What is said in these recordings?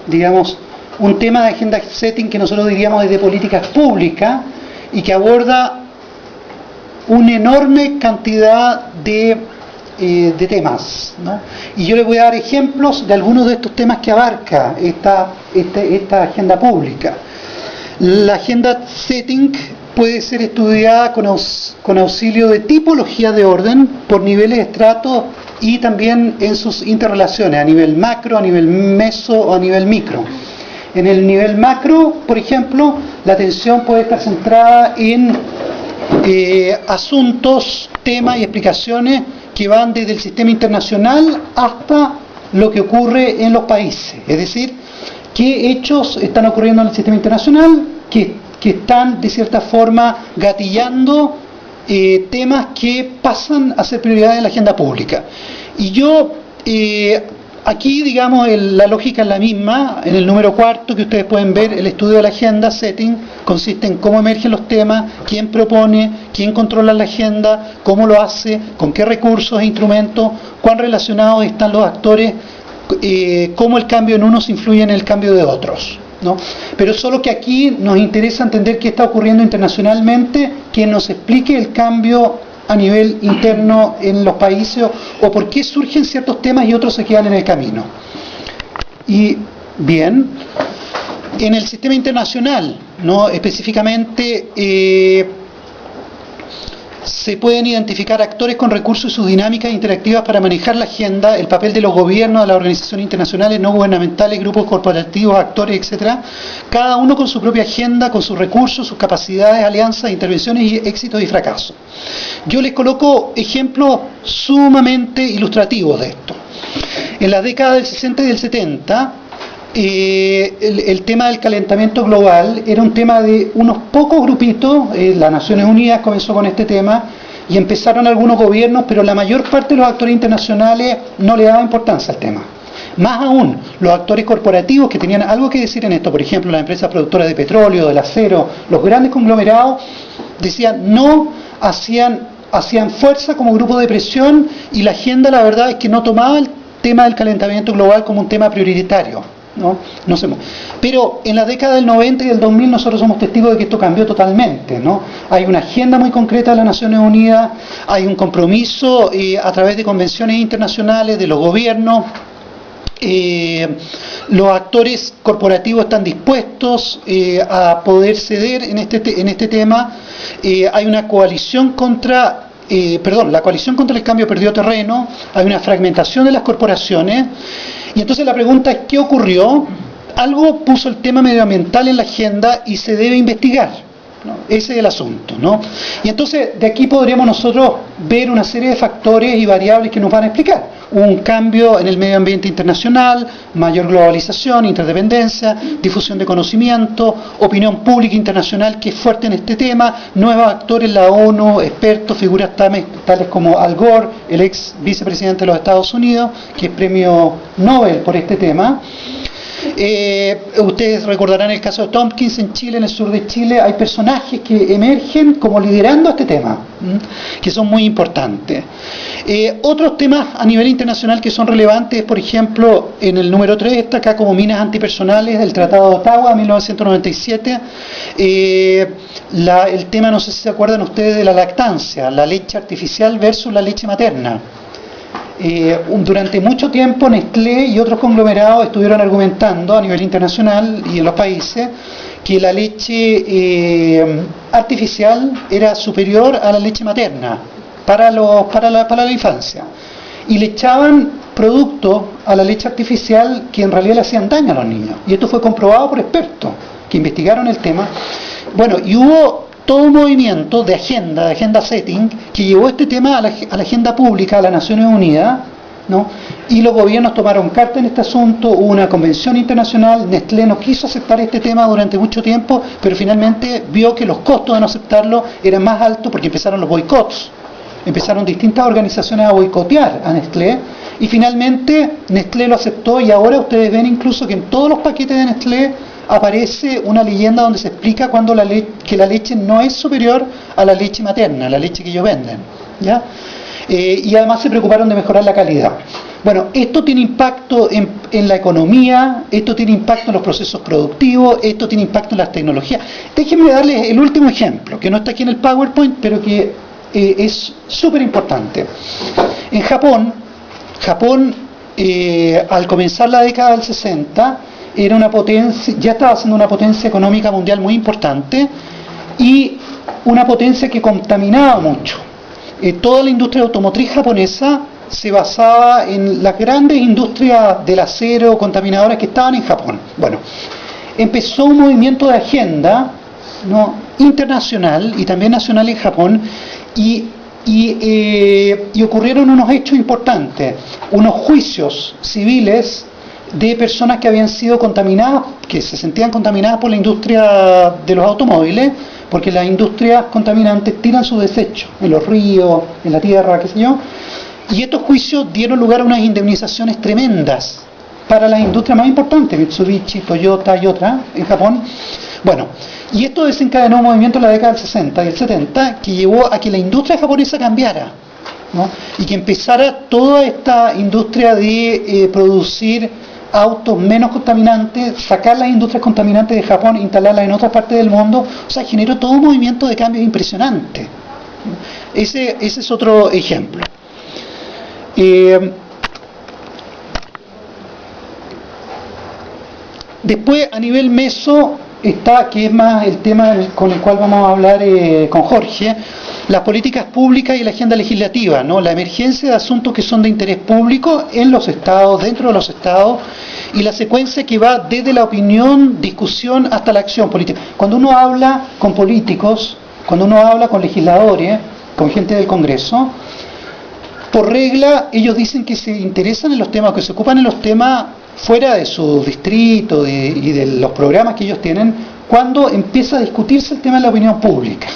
digamos, un tema de agenda setting que nosotros diríamos es de políticas públicas y que aborda una enorme cantidad de temas, ¿no? Y yo les voy a dar ejemplos de algunos de estos temas que abarca esta agenda pública. La agenda setting puede ser estudiada con auxilio de tipología de orden por niveles de estrato y también en sus interrelaciones a nivel macro, a nivel meso o a nivel micro. En el nivel macro, por ejemplo, la atención puede estar centrada en asuntos, temas y explicaciones que van desde el sistema internacional hasta lo que ocurre en los países. Es decir, qué hechos están ocurriendo en el sistema internacional que están de cierta forma gatillando temas que pasan a ser prioridad en la agenda pública. Y yo aquí, digamos, la lógica es la misma. En el número 4 que ustedes pueden ver, el estudio de la agenda setting consiste en cómo emergen los temas, quién propone, quién controla la agenda, cómo lo hace, con qué recursos e instrumentos, cuán relacionados están los actores, cómo el cambio en unos influye en el cambio de otros, ¿no? Pero solo que aquí nos interesa entender qué está ocurriendo internacionalmente, que nos explique el cambio a nivel interno en los países o por qué surgen ciertos temas y otros se quedan en el camino. Y bien, en el sistema internacional, ¿no? Específicamente se pueden identificar actores con recursos y sus dinámicas interactivas para manejar la agenda, el papel de los gobiernos, de las organizaciones internacionales, no gubernamentales, grupos corporativos, actores, etcétera, cada uno con su propia agenda, con sus recursos, sus capacidades, alianzas, intervenciones y éxitos y fracasos. Yo les coloco ejemplos sumamente ilustrativos de esto. En las décadas del 60 y del 70, el tema del calentamiento global era un tema de unos pocos grupitos. Las Naciones Unidas comenzó con este tema y empezaron algunos gobiernos, pero la mayor parte de los actores internacionales no le daban importancia al tema. Más aún, los actores corporativos que tenían algo que decir en esto, por ejemplo, las empresas productoras de petróleo, del acero, los grandes conglomerados, decían no, hacían fuerza como grupo de presión, y la agenda, la verdad es que no tomaba el tema del calentamiento global como un tema prioritario. No sé. Pero en la década del 90 y del 2000 nosotros somos testigos de que esto cambió totalmente, ¿no? Hay una agenda muy concreta de las Naciones Unidas, hay un compromiso a través de convenciones internacionales de los gobiernos. Los actores corporativos están dispuestos a poder ceder en este tema. Hay una coalición contra la coalición contra el cambio perdió terreno, hay una fragmentación de las corporaciones. Y entonces la pregunta es, ¿qué ocurrió? Algo puso el tema medioambiental en la agenda y se debe investigar, ¿no? Ese es el asunto, ¿no? Y entonces de aquí podríamos nosotros ver una serie de factores y variables que nos van a explicar. Un cambio en el medio ambiente internacional, mayor globalización, interdependencia, difusión de conocimiento, opinión pública internacional que es fuerte en este tema, nuevos actores, la ONU, expertos, figuras tales como Al Gore, el ex vicepresidente de los Estados Unidos, que es premio Nobel por este tema. Ustedes recordarán el caso de Tompkins en Chile, en el sur de Chile. Hay personajes que emergen como liderando este tema, que son muy importantes. Otros temas a nivel internacional que son relevantes, por ejemplo, en el número 3 está acá como minas antipersonales del Tratado de Ottawa, 1997. El tema, no sé si se acuerdan ustedes, de la lactancia, la leche artificial versus la leche materna. Durante mucho tiempo Nestlé y otros conglomerados estuvieron argumentando a nivel internacional y en los países que la leche artificial era superior a la leche materna para la infancia, y le echaban productos a la leche artificial que en realidad le hacían daño a los niños, y esto fue comprobado por expertos que investigaron el tema. Bueno, y hubo todo un movimiento de agenda setting, que llevó este tema a la agenda pública, a las Naciones Unidas, ¿no? Y los gobiernos tomaron carta en este asunto, hubo una convención internacional. Nestlé no quiso aceptar este tema durante mucho tiempo, pero finalmente vio que los costos de no aceptarlo eran más altos porque empezaron los boicots. Empezaron distintas organizaciones a boicotear a Nestlé, y finalmente Nestlé lo aceptó, y ahora ustedes ven incluso que en todos los paquetes de Nestlé aparece una leyenda donde se explica que la leche no es superior a la leche materna, la leche que ellos venden, ¿ya? y además se preocuparon de mejorar la calidad. Bueno, esto tiene impacto en la economía, esto tiene impacto en los procesos productivos, esto tiene impacto en las tecnologías. Déjenme darles el último ejemplo, que no está aquí en el PowerPoint, pero que es súper importante. En Japón, al comenzar la década del 60, era una potencia, ya estaba siendo una potencia económica mundial muy importante y una potencia que contaminaba mucho. Toda la industria automotriz japonesa se basaba en las grandes industrias del acero contaminadoras que estaban en Japón. Bueno, empezó un movimiento de agenda, ¿no?, internacional y también nacional en Japón, y ocurrieron unos hechos importantes, unos juicios civiles de personas que habían sido contaminadas, que se sentían contaminadas por la industria de los automóviles, porque las industrias contaminantes tiran sus desechos en los ríos, en la tierra, qué sé yo, y estos juicios dieron lugar a unas indemnizaciones tremendas para las industrias más importantes, Mitsubishi, Toyota y otras en Japón. Bueno, y esto desencadenó un movimiento en la década del 60 y el 70 que llevó a que la industria japonesa cambiara, ¿no?, y que empezara toda esta industria de producir autos menos contaminantes, sacar las industrias contaminantes de Japón e instalarlas en otras partes del mundo. O sea, generó todo un movimiento de cambios impresionante. Ese es otro ejemplo. Después, a nivel meso, está, que es más el tema con el cual vamos a hablar con Jorge, las políticas públicas y la agenda legislativa, ¿no?, la emergencia de asuntos que son de interés público en los estados, dentro de los estados, y la secuencia que va desde la opinión, discusión, hasta la acción política. Cuando uno habla con políticos, cuando uno habla con legisladores, con gente del Congreso, por regla ellos dicen que se interesan en los temas, que se ocupan en los temas fuera de su distrito y de los programas que ellos tienen, cuando empieza a discutirse el tema de la opinión pública.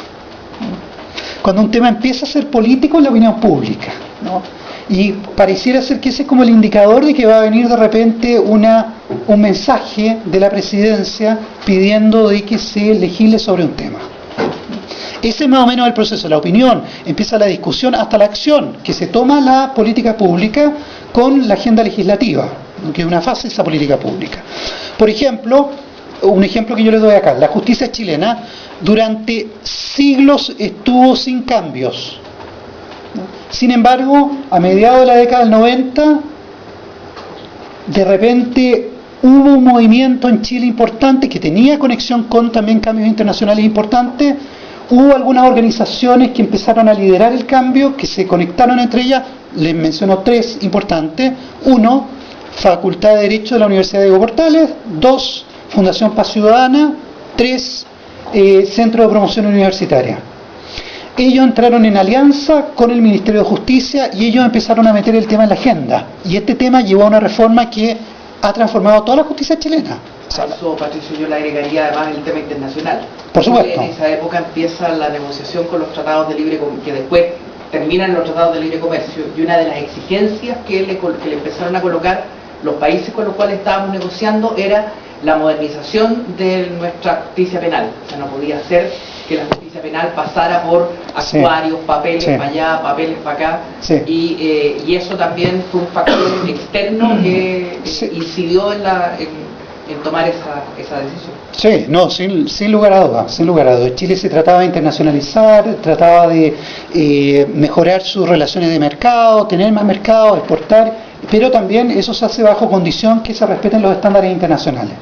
Cuando un tema empieza a ser político en la opinión pública, ¿no? Y pareciera ser que ese es como el indicador de que va a venir de repente un mensaje de la presidencia pidiendo de que se legisle sobre un tema. Ese es más o menos el proceso, la opinión, empieza la discusión hasta la acción, que se toma la política pública con la agenda legislativa, que es una fase de esa política pública. Por ejemplo, un ejemplo que yo les doy acá, la justicia chilena durante siglos estuvo sin cambios. Sin embargo, a mediados de la década del 90, de repente hubo un movimiento en Chile importante que tenía conexión con también cambios internacionales importantes. Hubo algunas organizaciones que empezaron a liderar el cambio, que se conectaron entre ellas. Les menciono tres importantes. 1, Facultad de Derecho de la Universidad de Diego Portales. 2, Fundación Paz Ciudadana. 3, Centro de Promoción Universitaria. Ellos entraron en alianza con el Ministerio de Justicia y ellos empezaron a meter el tema en la agenda. Y este tema llevó a una reforma que ha transformado toda la justicia chilena. A eso, Patricio, yo le agregaría además el tema internacional. Por supuesto. En esa época empieza la negociación con los tratados de libre comercio, que después terminan los tratados de libre comercio, y una de las exigencias que le empezaron a colocar los países con los cuales estábamos negociando era la modernización de nuestra justicia penal. O sea, no podía ser que la justicia penal pasara por actuarios, papeles para allá, papeles para acá, y eso también fue un factor externo que incidió en tomar esa decisión. Sí, no, sin lugar a dudas, sin lugar a dudas. Chile se trataba de internacionalizar, trataba de mejorar sus relaciones de mercado, tener más mercado, exportar, pero también eso se hace bajo condición que se respeten los estándares internacionales.